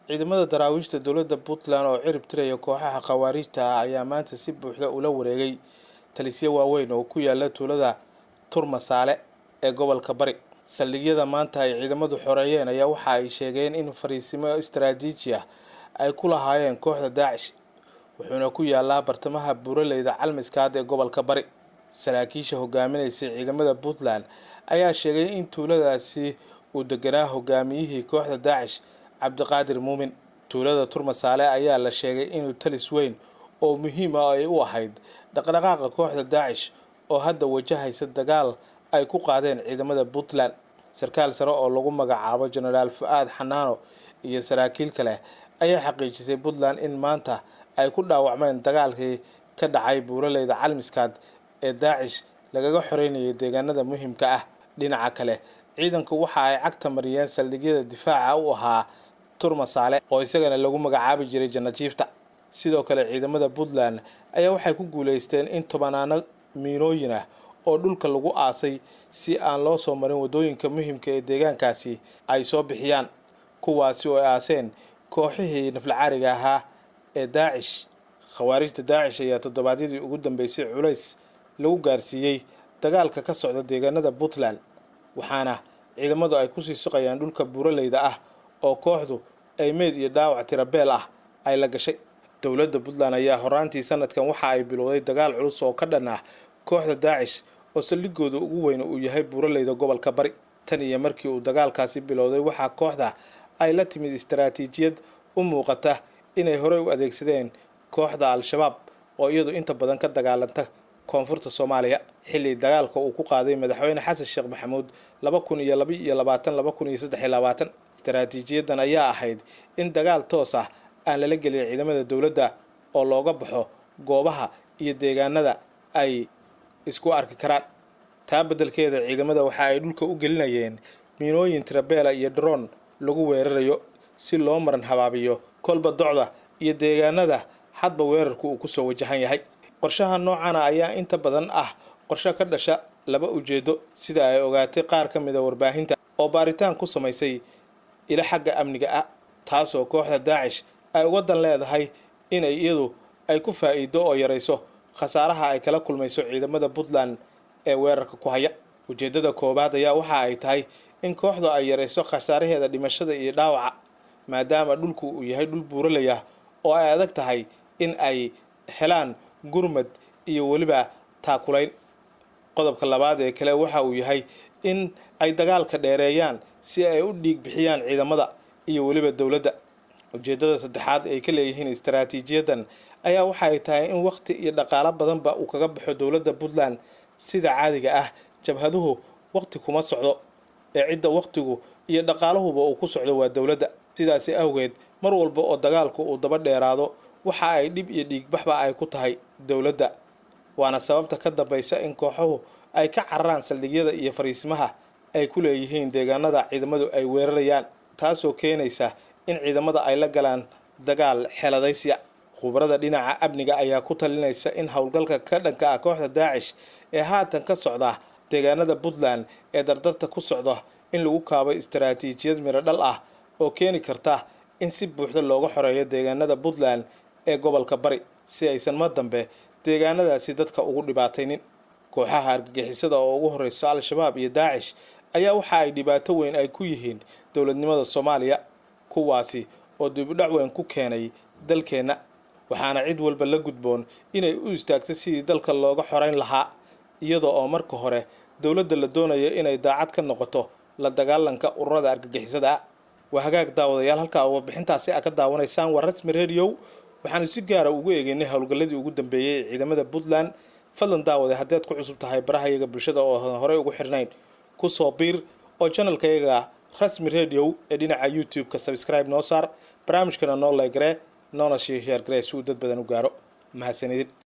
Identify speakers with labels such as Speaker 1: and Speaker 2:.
Speaker 1: ciidamada daraawiishta dowladda Puntland oo cirib tiraya kooxaha khawaarijta ah ayaa maanta si buuxda ula wareegay talisyo waaweyn oo ku yaala tuulada Turmasaale ee gobolka Bari. Saldhigyada maanta ay ciidamadu xoreeyeen ayaa waxa ay sheegeen in fariisimo istiraatiiji ah ay ku lahaayeen kooxda Daacish, wuxuuna ku yaalaa bartamaha buuraleyda Calmiskaad ee gobolka Bari. Saraakiisha hogaaminaysa ciidamada Puntland ayaa sheegay in tuuladaasi uu deganaa hogaamiyihii kooxda Daacish Cabdiqaadir Muumin. Tuulada Turmasaale ayaa la sheegay inuu talis weyn oo muhiim ah ay u ahayd dhaqdhaqaaqa kooxda Daacish oo hadda wajahaysa dagaal ay ku qaadeen ciidamada Puntland. Sarkaal sare oo lagu magacaabo Generaal Fuaad Xanaano iyo saraakiil kale ayaa xaqiijisay Puntland in maanta ay ku dhaawacmeen dagaalkii ka dhacay buuraleyda Calmiskaad ee Daacish lagaga xoreynayay deegaanada muhiimka ah. Dhinaca kale, ciidanku waxa ay cagta mariyeen saldhigyada difaaca u ahaa Turmasaale oo isagana lagu magacaabi jiray Janajiifta. Sidoo kale ciidamada Puntland ayaa waxay ku guuleysteen in tobanaano miinooyin ah oo dhulka lagu aasay si aan loo soo marin wadooyinka muhiimka ee deegaankaasi ay soo bixiyaan, kuwaasi oo ay aaseen kooxihii naflacaariga ahaa ee Daacish. Khawaarijta Daacish ayaa toddobaadyadii ugu dambeysay culays lagu gaarsiiyay dagaalka ka socda deegaanada Puntland, waxaana ciidamadu ay ku sii suqayaan dhulka buuraleyda ah oo kooxdu ay meed iyo dhaawac tirabeel ah ay la gashay. Dowladda Puntland ayaa horaantii sanadkan waxa ay bilowday dagaal culus oo ka dhan ah kooxda Daacish oo saldhigooda ugu weyn uu yahay buuraleyda gobolka Bari. Tan iyo markii uu dagaalkaasi bilowday waxa kooxda ay la timid istiraatiijiyad u muuqata inay hore u adeegsadeen kooxda Al-Shabaab oo iyadu inta badan ka dagaalanta koonfurta Soomaaliya. Xilli dagaalka uu ku qaaday madaxweyne Xasan Sheekh Maxamuud 2022-2023, istiraatiijiyadan ayaa ahayd in dagaal toos ah aan lala gelin ciidamada dowladda oo looga baxo goobaha iyo deegaanada ay isku arki karaan. taa beddelkeeda ciidamada waxa ay dhulka u gelinayeen miinooyin tirabeela iyo drone lagu weerarayo si loo maran habaabiyo kolba docda iyo deegaanada hadba weerarku uu ku soo wajahan yahay. qorshaha noocan ayaa inta badan ah qorshe ka dhasha laba ujeedo, sida ay ogaatay qaar ka mid ah warbaahinta oo baaritaan ku samaysay ila xagga amniga ah, taasoo kooxda Daacish ay uga dan leedahay inay iyadu ay ku faa'iido oo yareyso khasaaraha ay kala kulmayso ciidamada Puntland ee weerarka ku haya. Ujeedada koobaad ayaa waxa ay tahay in kooxdu ay yareyso khasaaraheeda dhimashada iyo dhaawaca, maadaama dhulku uu yahay dhul buuraley ah oo ay adag tahay in ay helaan gurmad iyo waliba taakulayn. Qodobka labaad ee kale waxa uu yahay in ay dagaalka dheereeyaan si ay u dhiig bixiyaan ciidamada iyo waliba dowladda. Ujeedada saddexaad ee ka leeyihiin istiraatiijiyadan ayaa waxa ay tahay in waqti iyo dhaqaale badanba uu kaga baxo dowladda Puntland. Sida caadiga ah, jabhaduhu waqti kuma socdo ee cidda waqtigu iyo dhaqaaluhuba uu ku socdo waa dowladda. sidaas awgeed mar walba oo dagaalku uu daba dheeraado waxa ay dhib iyo dhiigbaxba ay ku tahay dowladda, waana sababta ka dambaysa in kooxuhu ay ka cararaan saldhigyada iyo fariisimaha ay ku leeyihiin deegaanada ciidamadu ay weerarayaan, taasoo keenaysa in ciidamada ay la galaan dagaal xeeladaysiya. Khubarada dhinaca amniga ayaa ku talinaysa in howlgalka ka dhanka ah kooxda Daacish ee haatan ka socda deegaanada Puntland ee dardarta ku socda in lagu kaabo istiraatiijiyad miro dhal ah oo keeni karta in si buuxda looga xoreeyo deegaanada Puntland ee gobolka Bari si aysan mar dambe deegaanadaasi dadka ugu dhibaataynin. Kooxaha argagixisada oo ugu horeysa Al-Shabaab iyo Daacish ayaa waxa ay dhibaato weyn ay ku yihiin dowladnimada Soomaaliya, kuwaasi oo dib u dhac weyn ku keenay dalkeena, waxaana cid walba la gudboon inay u istaagto sidii dalka looga xoreyn lahaa, iyadoo oo marka hore dowladda la doonayo inay daacad ka noqoto la dagaalanka ururada argagixisada. waa hagaag daawadayaal, halka warbixintaasi ka daawanaysaan waa Rasmi Radio. waxaanu si gaar ah ugu eegaynay howlgalladii ugu dambeeyay ee ciidamada Puntland. fadlan daawade haddii aad ku cusub tahay barahayaga bulshada oo hore ugu xirnayn ku soo biir oo channelkayga Rasmi Radio ee dhinaca YouTube ka subscribe noo saar, barnaamijkana noo like noona share si uu dad badan u gaaro. mahadsanidin.